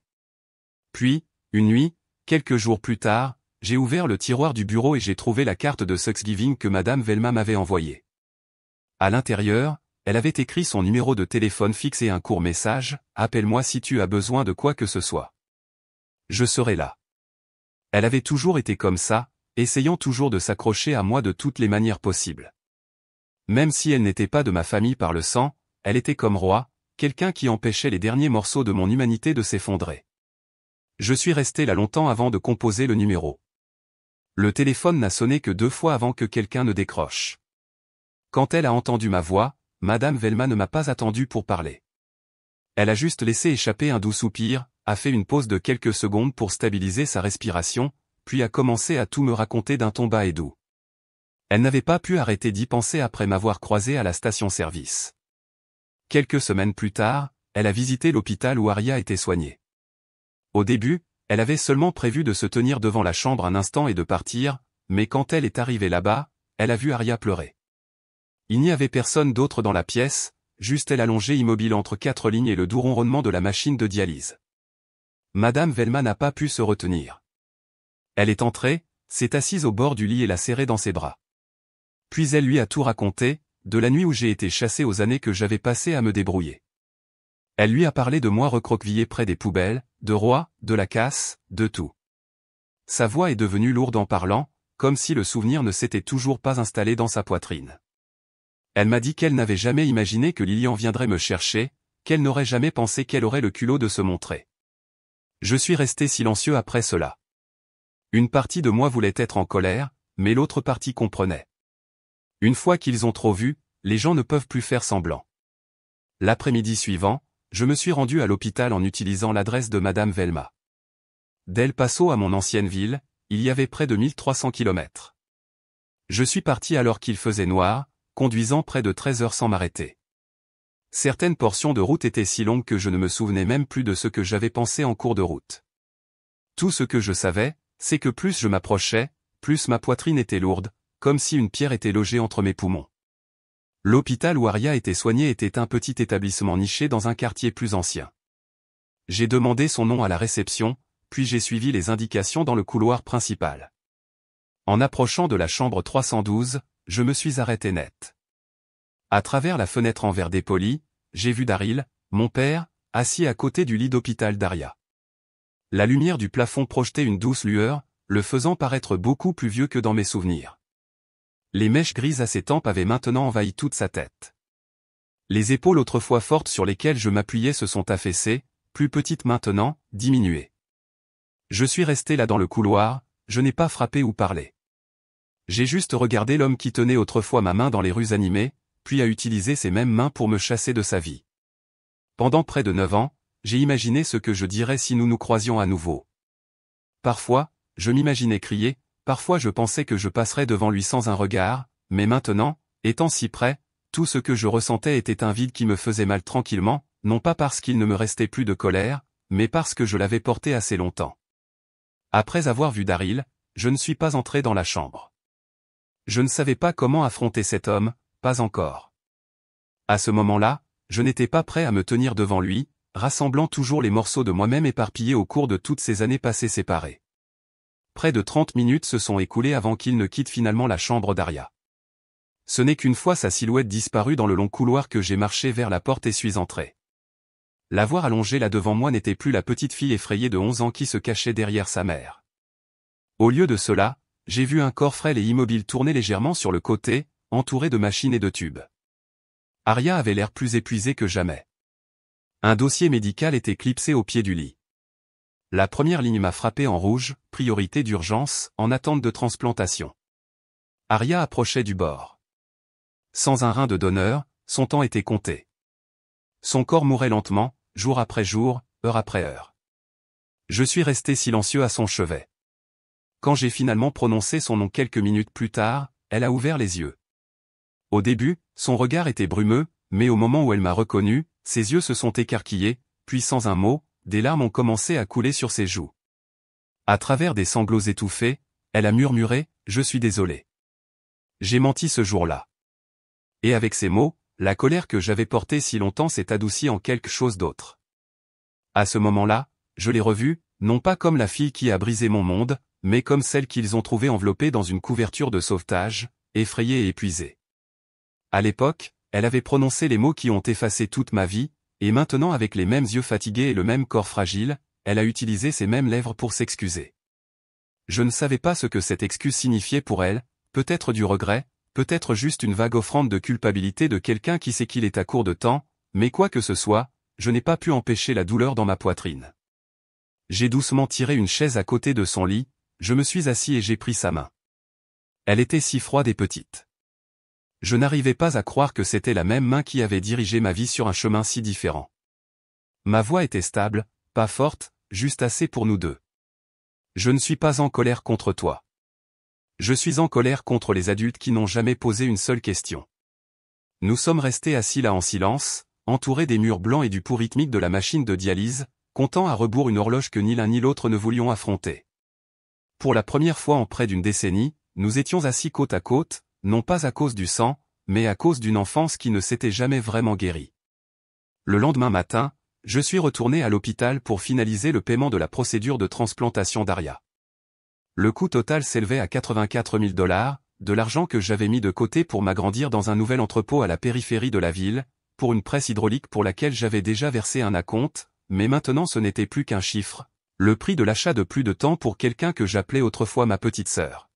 Puis, une nuit, quelques jours plus tard, j'ai ouvert le tiroir du bureau et j'ai trouvé la carte de Thanksgiving que Madame Velma m'avait envoyée. À l'intérieur, elle avait écrit son numéro de téléphone fixe et un court message, « Appelle-moi si tu as besoin de quoi que ce soit. Je serai là. » Elle avait toujours été comme ça, essayant toujours de s'accrocher à moi de toutes les manières possibles. Même si elle n'était pas de ma famille par le sang, elle était comme roi, quelqu'un qui empêchait les derniers morceaux de mon humanité de s'effondrer. Je suis resté là longtemps avant de composer le numéro. Le téléphone n'a sonné que 2 fois avant que quelqu'un ne décroche. Quand elle a entendu ma voix, Madame Velma ne m'a pas attendu pour parler. Elle a juste laissé échapper un doux soupir, a fait une pause de quelques secondes pour stabiliser sa respiration, puis a commencé à tout me raconter d'un ton bas et doux. Elle n'avait pas pu arrêter d'y penser après m'avoir croisé à la station-service. Quelques semaines plus tard, elle a visité l'hôpital où Aria était soignée. Au début, elle avait seulement prévu de se tenir devant la chambre un instant et de partir, mais quand elle est arrivée là-bas, elle a vu Aria pleurer. Il n'y avait personne d'autre dans la pièce, juste elle allongée immobile entre 4 lignes et le doux ronronnement de la machine de dialyse. Madame Velma n'a pas pu se retenir. Elle est entrée, s'est assise au bord du lit et l'a serrée dans ses bras. Puis elle lui a tout raconté, de la nuit où j'ai été chassé aux années que j'avais passées à me débrouiller. Elle lui a parlé de moi recroquevillé près des poubelles, de Roi, de la casse, de tout. Sa voix est devenue lourde en parlant, comme si le souvenir ne s'était toujours pas installé dans sa poitrine. Elle m'a dit qu'elle n'avait jamais imaginé que Lilian viendrait me chercher, qu'elle n'aurait jamais pensé qu'elle aurait le culot de se montrer. Je suis resté silencieux après cela. Une partie de moi voulait être en colère, mais l'autre partie comprenait. Une fois qu'ils ont trop vu, les gens ne peuvent plus faire semblant. L'après-midi suivant, je me suis rendu à l'hôpital en utilisant l'adresse de Madame Velma. D'El Paso à mon ancienne ville, il y avait près de 1300 km. Je suis parti alors qu'il faisait noir, conduisant près de 13 heures sans m'arrêter. Certaines portions de route étaient si longues que je ne me souvenais même plus de ce que j'avais pensé en cours de route. Tout ce que je savais, c'est que plus je m'approchais, plus ma poitrine était lourde, comme si une pierre était logée entre mes poumons. L'hôpital où Aria était soignée était un petit établissement niché dans un quartier plus ancien. J'ai demandé son nom à la réception, puis j'ai suivi les indications dans le couloir principal. En approchant de la chambre 312, je me suis arrêté net. À travers la fenêtre en verre dépoli, j'ai vu Daryl, mon père, assis à côté du lit d'hôpital d'Aria. La lumière du plafond projetait une douce lueur, le faisant paraître beaucoup plus vieux que dans mes souvenirs. Les mèches grises à ses tempes avaient maintenant envahi toute sa tête. Les épaules autrefois fortes sur lesquelles je m'appuyais se sont affaissées, plus petites maintenant, diminuées. Je suis resté là dans le couloir, je n'ai pas frappé ou parlé. J'ai juste regardé l'homme qui tenait autrefois ma main dans les rues animées, puis a utilisé ces mêmes mains pour me chasser de sa vie. Pendant près de 9 ans, j'ai imaginé ce que je dirais si nous nous croisions à nouveau. Parfois, je m'imaginais crier, parfois je pensais que je passerais devant lui sans un regard, mais maintenant, étant si près, tout ce que je ressentais était un vide qui me faisait mal tranquillement, non pas parce qu'il ne me restait plus de colère, mais parce que je l'avais porté assez longtemps. Après avoir vu Daryl, je ne suis pas entré dans la chambre. Je ne savais pas comment affronter cet homme, pas encore. À ce moment-là, je n'étais pas prêt à me tenir devant lui, rassemblant toujours les morceaux de moi-même éparpillés au cours de toutes ces années passées séparées. Près de 30 minutes se sont écoulées avant qu'il ne quitte finalement la chambre d'Aria. Ce n'est qu'une fois sa silhouette disparue dans le long couloir que j'ai marché vers la porte et suis entré. La voir allongée là devant moi n'était plus la petite fille effrayée de 11 ans qui se cachait derrière sa mère. Au lieu de cela, j'ai vu un corps frêle et immobile tourner légèrement sur le côté, entouré de machines et de tubes. Aria avait l'air plus épuisée que jamais. Un dossier médical était clipsé au pied du lit. La première ligne m'a frappé en rouge, priorité d'urgence, en attente de transplantation. Aria approchait du bord. Sans un rein de donneur, son temps était compté. Son corps mourait lentement, jour après jour, heure après heure. Je suis resté silencieux à son chevet. Quand j'ai finalement prononcé son nom quelques minutes plus tard, elle a ouvert les yeux. Au début, son regard était brumeux, mais au moment où elle m'a reconnu, ses yeux se sont écarquillés, puis sans un mot, des larmes ont commencé à couler sur ses joues. À travers des sanglots étouffés, elle a murmuré « Je suis désolé. J'ai menti ce jour-là. » Et avec ces mots, la colère que j'avais portée si longtemps s'est adoucie en quelque chose d'autre. À ce moment-là, je l'ai revue, non pas comme la fille qui a brisé mon monde, mais comme celle qu'ils ont trouvée enveloppée dans une couverture de sauvetage, effrayée et épuisée. À l'époque, elle avait prononcé les mots qui ont effacé toute ma vie, et maintenant avec les mêmes yeux fatigués et le même corps fragile, elle a utilisé ses mêmes lèvres pour s'excuser. Je ne savais pas ce que cette excuse signifiait pour elle, peut-être du regret, peut-être juste une vague offrande de culpabilité de quelqu'un qui sait qu'il est à court de temps, mais quoi que ce soit, je n'ai pas pu empêcher la douleur dans ma poitrine. J'ai doucement tiré une chaise à côté de son lit, je me suis assis et j'ai pris sa main. Elle était si froide et petite. Je n'arrivais pas à croire que c'était la même main qui avait dirigé ma vie sur un chemin si différent. Ma voix était stable, pas forte, juste assez pour nous deux. Je ne suis pas en colère contre toi. Je suis en colère contre les adultes qui n'ont jamais posé une seule question. Nous sommes restés assis là en silence, entourés des murs blancs et du pouls rythmique de la machine de dialyse, comptant à rebours une horloge que ni l'un ni l'autre ne voulions affronter. Pour la première fois en près d'une décennie, nous étions assis côte à côte, non pas à cause du sang, mais à cause d'une enfance qui ne s'était jamais vraiment guérie. Le lendemain matin, je suis retourné à l'hôpital pour finaliser le paiement de la procédure de transplantation d'Aria. Le coût total s'élevait à 84 000 $, de l'argent que j'avais mis de côté pour m'agrandir dans un nouvel entrepôt à la périphérie de la ville, pour une presse hydraulique pour laquelle j'avais déjà versé un acompte, mais maintenant ce n'était plus qu'un chiffre, le prix de l'achat de plus de temps pour quelqu'un que j'appelais autrefois ma petite sœur.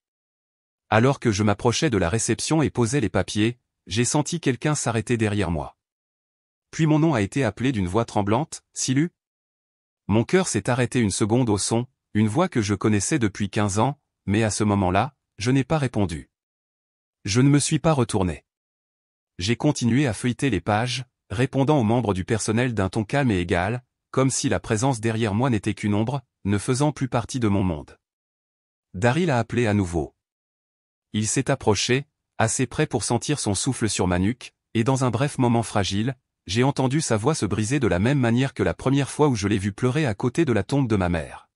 Alors que je m'approchais de la réception et posais les papiers, j'ai senti quelqu'un s'arrêter derrière moi. Puis mon nom a été appelé d'une voix tremblante, Silu. Mon cœur s'est arrêté une seconde au son, une voix que je connaissais depuis 15 ans, mais à ce moment-là, je n'ai pas répondu. Je ne me suis pas retourné. J'ai continué à feuilleter les pages, répondant aux membres du personnel d'un ton calme et égal, comme si la présence derrière moi n'était qu'une ombre, ne faisant plus partie de mon monde. Daryl a appelé à nouveau. Il s'est approché, assez près pour sentir son souffle sur ma nuque, et dans un bref moment fragile, j'ai entendu sa voix se briser de la même manière que la première fois où je l'ai vu pleurer à côté de la tombe de ma mère.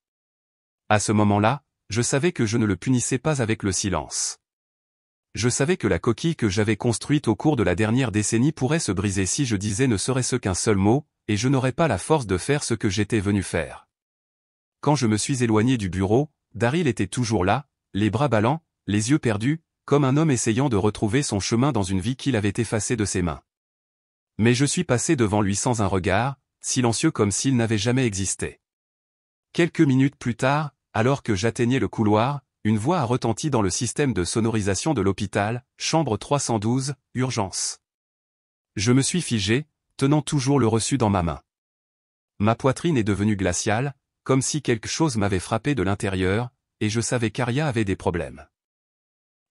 À ce moment-là, je savais que je ne le punissais pas avec le silence. Je savais que la coquille que j'avais construite au cours de la dernière décennie pourrait se briser si je disais ne serait-ce qu'un seul mot, et je n'aurais pas la force de faire ce que j'étais venu faire. Quand je me suis éloigné du bureau, Daryl était toujours là, les bras ballants, les yeux perdus, comme un homme essayant de retrouver son chemin dans une vie qu'il avait effacée de ses mains. Mais je suis passé devant lui sans un regard, silencieux comme s'il n'avait jamais existé. Quelques minutes plus tard, alors que j'atteignais le couloir, une voix a retenti dans le système de sonorisation de l'hôpital, chambre 312, urgence. Je me suis figé, tenant toujours le reçu dans ma main. Ma poitrine est devenue glaciale, comme si quelque chose m'avait frappé de l'intérieur, et je savais qu'Aria avait des problèmes.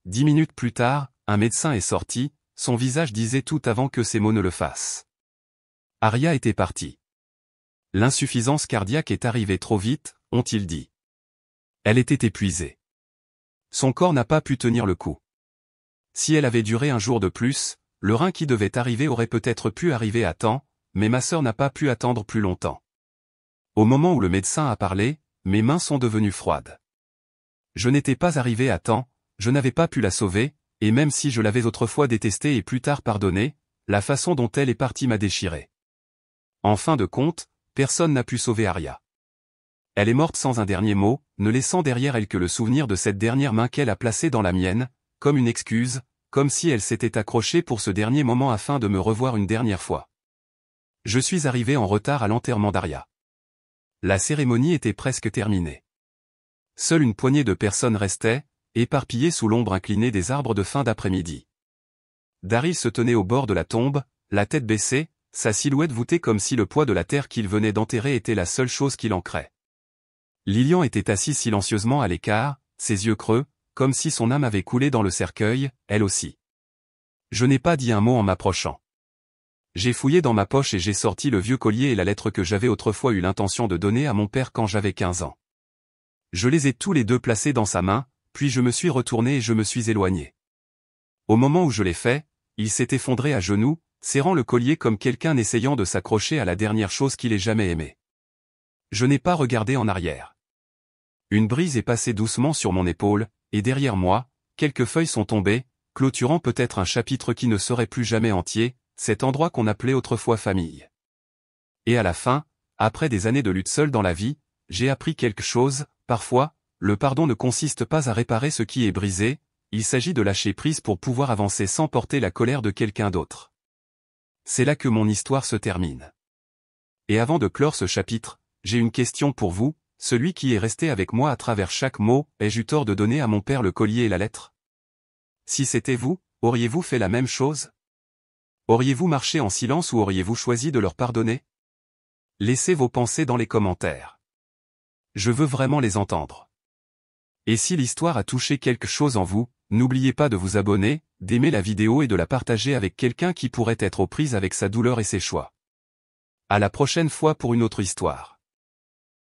10 minutes plus tard, un médecin est sorti, son visage disait tout avant que ses mots ne le fassent. Aria était partie. L'insuffisance cardiaque est arrivée trop vite, ont-ils dit. Elle était épuisée. Son corps n'a pas pu tenir le coup. Si elle avait duré un jour de plus, le rein qui devait arriver aurait peut-être pu arriver à temps, mais ma sœur n'a pas pu attendre plus longtemps. Au moment où le médecin a parlé, mes mains sont devenues froides. Je n'étais pas arrivé à temps, je n'avais pas pu la sauver, et même si je l'avais autrefois détestée et plus tard pardonnée, la façon dont elle est partie m'a déchiré. En fin de compte, personne n'a pu sauver Aria. Elle est morte sans un dernier mot, ne laissant derrière elle que le souvenir de cette dernière main qu'elle a placée dans la mienne, comme une excuse, comme si elle s'était accrochée pour ce dernier moment afin de me revoir une dernière fois. Je suis arrivé en retard à l'enterrement d'Aria. La cérémonie était presque terminée. Seule une poignée de personnes restaient, éparpillées sous l'ombre inclinée des arbres de fin d'après-midi. Daryl se tenait au bord de la tombe, la tête baissée, sa silhouette voûtée comme si le poids de la terre qu'il venait d'enterrer était la seule chose qui l'ancrait. Lilian était assise silencieusement à l'écart, ses yeux creux, comme si son âme avait coulé dans le cercueil, elle aussi. Je n'ai pas dit un mot en m'approchant. J'ai fouillé dans ma poche et j'ai sorti le vieux collier et la lettre que j'avais autrefois eu l'intention de donner à mon père quand j'avais 15 ans. Je les ai tous les deux placés dans sa main, puis je me suis retourné et je me suis éloigné. Au moment où je l'ai fait, il s'est effondré à genoux, serrant le collier comme quelqu'un essayant de s'accrocher à la dernière chose qu'il ait jamais aimée. Je n'ai pas regardé en arrière. Une brise est passée doucement sur mon épaule, et derrière moi, quelques feuilles sont tombées, clôturant peut-être un chapitre qui ne serait plus jamais entier, cet endroit qu'on appelait autrefois famille. Et à la fin, après des années de lutte seule dans la vie, j'ai appris quelque chose, parfois, le pardon ne consiste pas à réparer ce qui est brisé, il s'agit de lâcher prise pour pouvoir avancer sans porter la colère de quelqu'un d'autre. C'est là que mon histoire se termine. Et avant de clore ce chapitre, j'ai une question pour vous. Celui qui est resté avec moi à travers chaque mot, ai-je eu tort de donner à mon père le collier et la lettre? Si c'était vous, auriez-vous fait la même chose? Auriez-vous marché en silence ou auriez-vous choisi de leur pardonner? Laissez vos pensées dans les commentaires. Je veux vraiment les entendre. Et si l'histoire a touché quelque chose en vous, n'oubliez pas de vous abonner, d'aimer la vidéo et de la partager avec quelqu'un qui pourrait être aux prises avec sa douleur et ses choix. À la prochaine fois pour une autre histoire.